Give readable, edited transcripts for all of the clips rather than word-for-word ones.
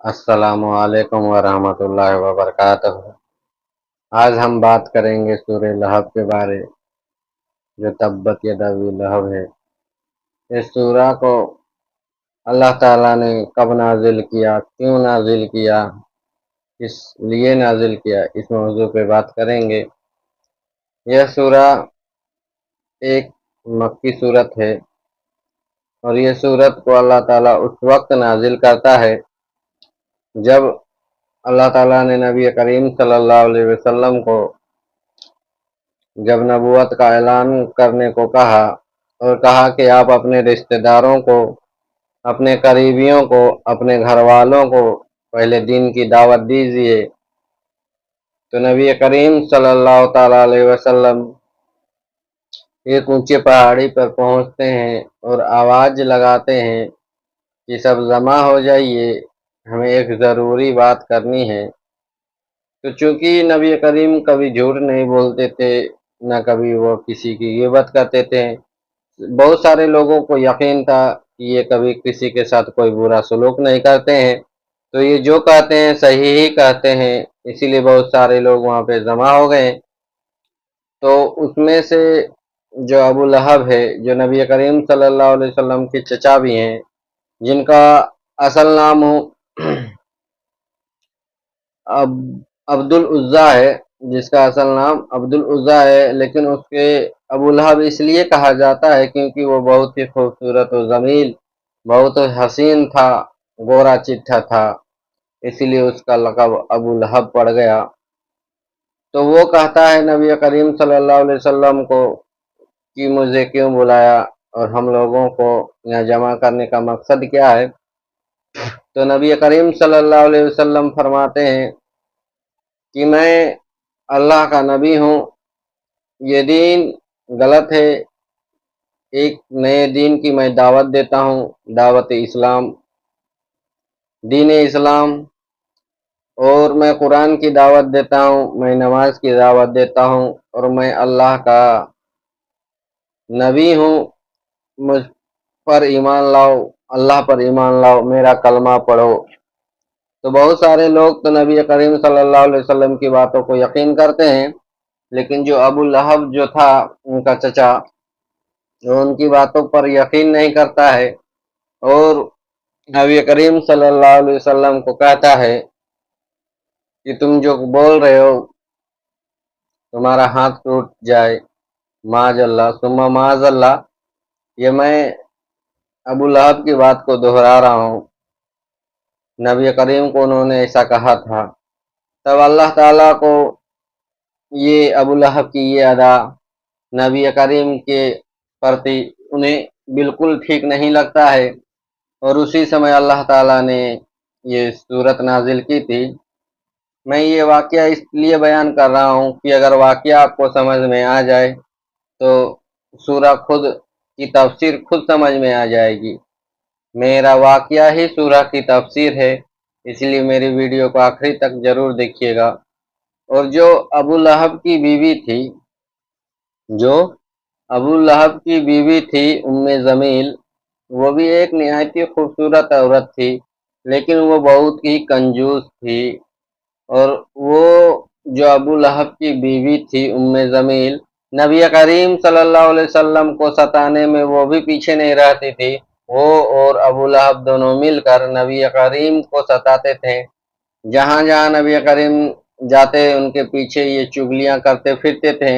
अस्सलामु अलैकुम वरहमतुल्लाहि वबरकातुहू। आज हम बात करेंगे सूरह लहब के बारे, जो तब्बत यदा अबी लहब है। इस सूरह को अल्लाह ताला ने कब नाजिल किया, क्यों नाजिल किया, किस लिए नाजिल किया, इस मौजू पे बात करेंगे। यह सूरह एक मक्की सूरत है और यह सूरत को अल्लाह ताला उस वक्त नाजिल करता है जब अल्लाह ताला ने नबी करीम सल्लल्लाहु अलैहि वसल्लम को जब नबूवत का ऐलान करने को कहा और कहा कि आप अपने रिश्तेदारों को, अपने करीबियों को, अपने घर वालों को पहले दीन की दावत दीजिए। तो नबी करीम सल्लल्लाहु ताला अलैहि वसल्लम एक ऊंचे पहाड़ी पर पहुंचते हैं और आवाज़ लगाते हैं कि सब जमा हो जाइए, हमें एक ज़रूरी बात करनी है। तो चूंकि नबी करीम कभी झूठ नहीं बोलते थे, न कभी वो किसी की गिबत करते थे, बहुत सारे लोगों को यकीन था कि ये कभी किसी के साथ कोई बुरा सलूक नहीं करते हैं, तो ये जो कहते हैं सही ही कहते हैं, इसीलिए बहुत सारे लोग वहाँ पे जमा हो गए। तो उसमें से जो अबू लहब है, जो नबी करीम सल्लल्लाहु अलैहि वसल्लम के चचा भी हैं, जिनका असल नाम अब अब्दुल उज़्ज़ा है, जिसका असल नाम अब्दुल उज़्ज़ा है, लेकिन उसके अबू लहब इसलिए कहा जाता है क्योंकि वो बहुत ही खूबसूरत और जमील, बहुत हसीन था, गोरा चिट्ठा था, इसीलिए उसका लक़ब अबू लहब पड़ गया। तो वो कहता है नबी करीम सल्लल्लाहु अलैहि वसल्लम को कि मुझे क्यों बुलाया और हम लोगों को यहाँ जमा करने का मकसद क्या है। तो नबी करीम सल्लल्लाहु अलैहि वसल्लम फरमाते हैं कि मैं अल्लाह का नबी हूँ, ये दीन गलत है, एक नए दीन की मैं दावत देता हूँ, दावत इस्लाम, दीन इस्लाम, और मैं कुरान की दावत देता हूँ, मैं नमाज की दावत देता हूँ, और मैं अल्लाह का नबी हूँ, मुझ पर ईमान लाओ, अल्लाह पर ईमान लाओ, मेरा कलमा पढ़ो। तो बहुत सारे लोग तो नबी करीम सल्लल्लाहु अलैहि वसल्लम की बातों को यकीन करते हैं, लेकिन जो अबू लहब जो था, उनका चचा, वो उनकी बातों पर यकीन नहीं करता है और नबी करीम सल्लल्लाहु अलैहि वसल्लम को कहता है कि तुम जो बोल रहे हो तुम्हारा हाथ टूट जाए, माजल्ला सुम्मा माजल्ला। ये मैं अबू लहब की बात को दोहरा रहा हूँ, नबी करीम को उन्होंने ऐसा कहा था। तब अल्लाह ताला को ये अबू लहब की ये अदा नबी करीम के प्रति उन्हें बिल्कुल ठीक नहीं लगता है और उसी समय अल्लाह ताला ने ये सूरत नाजिल की थी। मैं ये वाक़या इसलिए बयान कर रहा हूँ कि अगर वाक़या आपको समझ में आ जाए तो सूरह खुद की तफसीर खुद समझ में आ जाएगी। मेरा वाक़या ही सूरह की तफसीर है, इसलिए मेरी वीडियो को आखिरी तक ज़रूर देखिएगा। और जो अबू लहब की बीवी थी, जो अबू लहब की बीवी थी उम्मे ज़मील, वो भी एक निहायत ही खूबसूरत औरत थी, लेकिन वो बहुत ही कंजूस थी। और वो जो अबू लहब की बीवी थी उम्मे ज़मील, नबी करीम सल्लल्लाहु अलैहि वसल्लम को सताने में वो भी पीछे नहीं रहती थी। वो और अबू लहब दोनों मिलकर नबी करीम को सताते थे। जहाँ जहाँ नबी करीम जाते उनके पीछे ये चुगलियाँ करते फिरते थे।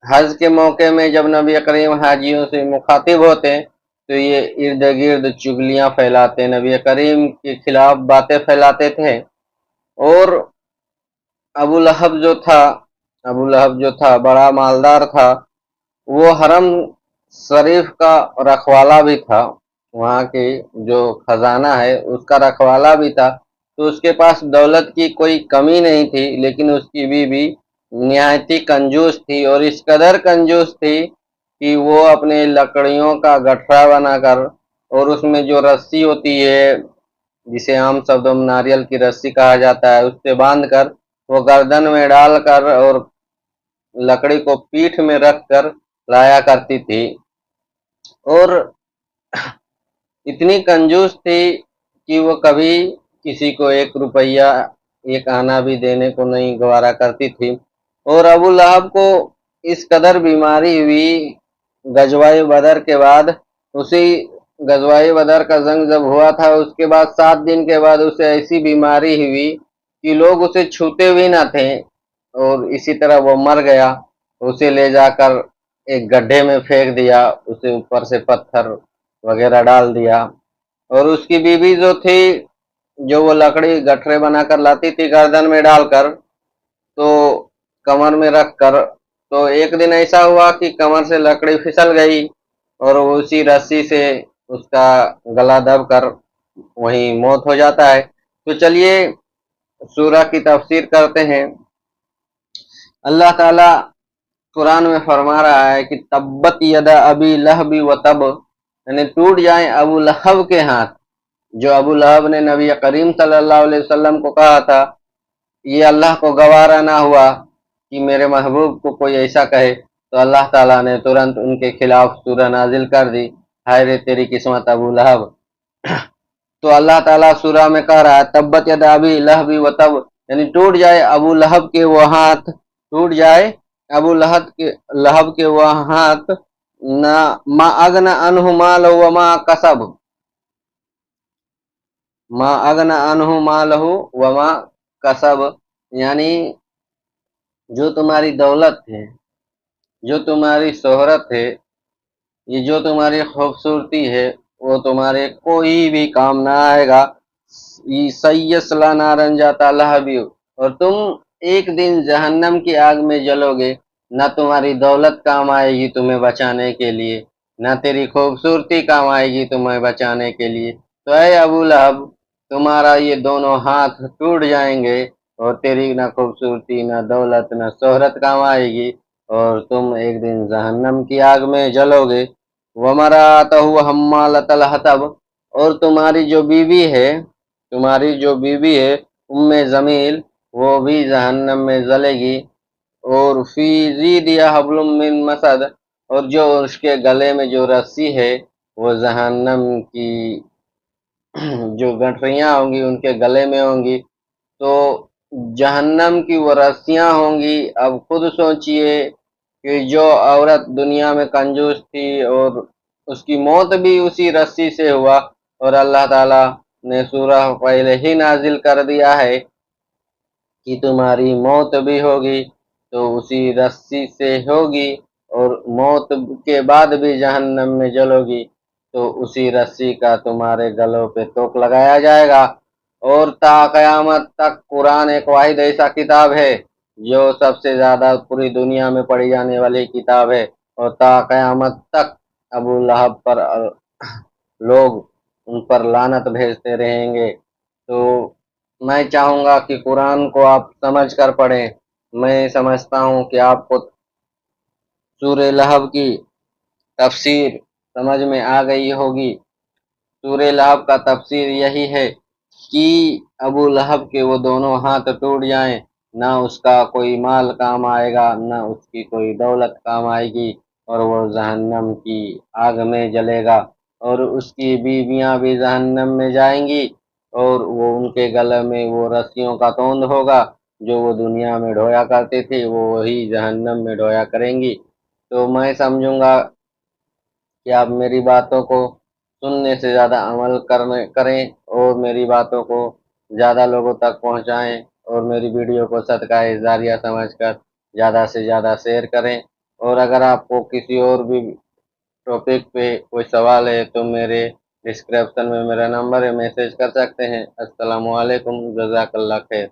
हज के मौके में जब नबी करीम हाजियों से मुखातिब होते तो ये इर्द गिर्द चुगलियाँ फैलाते, नबी करीम के खिलाफ बातें फैलाते थे। और अबू लहब जो था, अबू लहब जो था बड़ा मालदार था, वो हरम शरीफ का रखवाला भी था, वहाँ के जो खजाना है उसका रखवाला भी था। तो उसके पास दौलत की कोई कमी नहीं थी, लेकिन उसकी बीवी निहायत ही कंजूस थी और इस कदर कंजूस थी कि वो अपने लकड़ियों का गठरा बनाकर और उसमें जो रस्सी होती है, जिसे आम शब्दों में नारियल की रस्सी कहा जाता है, उससे बांधकर वो गर्दन में डालकर और लकड़ी को पीठ में रखकर लाया करती थी। और इतनी कंजूस थी कि वो कभी किसी को 1 रुपया 1 आना भी देने को नहीं गवारा करती थी। और अबू लहब को इस कदर बीमारी हुई गजवाए बदर के बाद। उसी गजवाए बदर का जंग जब हुआ था उसके बाद 7 दिन के बाद उसे ऐसी बीमारी हुई कि लोग उसे छूते भी ना थे, और इसी तरह वो मर गया। उसे ले जाकर एक गड्ढे में फेंक दिया, उसे ऊपर से पत्थर वगैरह डाल दिया। और उसकी बीवी जो थी, जो वो लकड़ी गठरे बनाकर लाती थी गर्दन में डालकर, तो कमर में रख कर, तो एक दिन ऐसा हुआ कि कमर से लकड़ी फिसल गई और उसी रस्सी से उसका गला दब कर वहीं मौत हो जाता है। तो चलिए सूरह की तफसीर करते हैं। अल्लाह ताला कुरान में फरमा रहा है कि तब्बत यदा अबी लहबी व तब, यानी टूट जाए अबू लहब के हाथ। जो अबू लहब ने नबी करीम सल्लल्लाहु अलैहि वसल्लम को कहा था, ये अल्लाह को गवारा ना हुआ कि मेरे महबूब को कोई ऐसा कहे, तो अल्लाह ताला ने तुरंत उनके खिलाफ सूरह नाजिल कर दी, हाय रे तेरी किस्मत अबू लहब। तो अल्लाह ताला सूरह में कह रहा है तब्बत यदा अबी लहबी व तब, यानी टूट जाए अबू लहब के वो हाथ, टूट जाए अबू लहब के वो हाथ, ना मा अगना अनहु मालहु व मा कसब, मा अगना अनहु मालहु व मा कसब, यानी जो तुम्हारी दौलत है, जो तुम्हारी शोहरत है, ये जो तुम्हारी खूबसूरती है, वो तुम्हारे कोई भी काम ना आएगा। सैयसला नारन जाता लहबी, और तुम एक दिन जहन्नम की आग में जलोगे। ना तुम्हारी दौलत काम आएगी तुम्हें बचाने के लिए, ना तेरी खूबसूरती काम आएगी तुम्हें बचाने के लिए। तो ऐ अबू लहब, तुम्हारा ये दोनों हाथ टूट जाएंगे, और तेरी ना खूबसूरती ना दौलत ना शोहरत काम आएगी, और तुम एक दिन जहन्नम की आग में जलोगे। वमरातहु हम्मालतल हतब, और तुम्हारी जो बीवी है उम्मे जमील, वो भी जहन्नम में जलेगी। और फी जीदिया हबलुम मिन मसद, और जो उसके गले में जो रस्सी है वो जहन्नम की जो गठरियां होंगी उनके गले में होंगी। तो जहन्नम की वो रस्सियां होंगी। अब खुद सोचिए कि जो औरत दुनिया में कंजूस थी और उसकी मौत भी उसी रस्सी से हुआ, और अल्लाह ताला ने सूरह पहले ही नाजिल कर दिया है कि तुम्हारी मौत भी होगी तो उसी रस्सी से होगी, और मौत के बाद भी जहन्नम में जलोगी तो उसी रस्सी का तुम्हारे गलों पे तोक लगाया जाएगा। और ता कयामत तक कुरान एक वाहिद ऐसा किताब है जो सबसे ज्यादा पूरी दुनिया में पढ़ी जाने वाली किताब है, और ता कयामत तक अबू लहब पर लोग उन पर लानत भेजते रहेंगे। तो मैं चाहूँगा कि कुरान को आप समझ कर पढ़ें। मैं समझता हूँ कि आपको सूरह लहब की तफसीर समझ में आ गई होगी। सूरह लहब का तफसीर यही है कि अबू लहब के वो दोनों हाथ टूट जाएं, ना उसका कोई माल काम आएगा ना उसकी कोई दौलत काम आएगी, और वो जहन्नम की आग में जलेगा, और उसकी बीवियां भी जहन्नम में जाएंगी, और वो उनके गले में वो रस्सियों का तोंद होगा जो वो दुनिया में ढोया करती थी, वो वही जहन्नम में ढोया करेंगी। तो मैं समझूंगा कि आप मेरी बातों को सुनने से ज़्यादा अमल करने करें, और मेरी बातों को ज़्यादा लोगों तक पहुंचाएं, और मेरी वीडियो को सदका जारिया समझकर ज़्यादा से ज़्यादा शेयर करें। और अगर आपको किसी और भी टॉपिक पे कोई सवाल है तो मेरे डिस्क्रिप्शन में मेरा नंबर है, मैसेज कर सकते हैं। अस्सलामु अलैकुम, जज़ाकल्लाह खैर।